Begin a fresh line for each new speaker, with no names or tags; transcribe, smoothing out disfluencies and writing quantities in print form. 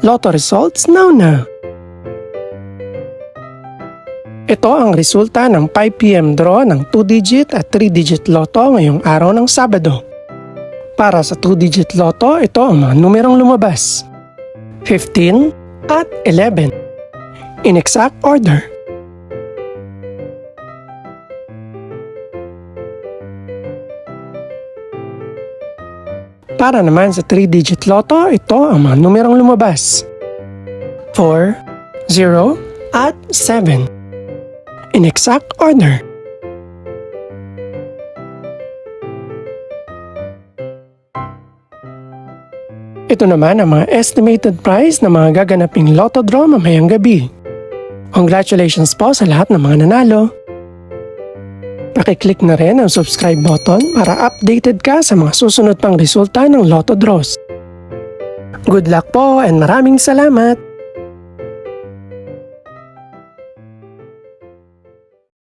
Lotto results now. Ito ang resulta ng 5 PM draw ng 2-digit at 3-digit lotto ngayong araw ng Sabado. Para sa 2-digit lotto, ito ang mga numerong lumabas: 15 at 11. In exact order. Para naman sa 3-digit lotto, ito ang mga numerong lumabas: 4, 0, at 7. In exact order. Ito naman ang mga estimated price ng mga gaganaping lotto draw mamayang gabi. Congratulations po sa lahat ng mga nanalo. Pakiclick na rin ang subscribe button para updated ka sa mga susunod pang resulta ng lotto draws. Good luck po and maraming salamat!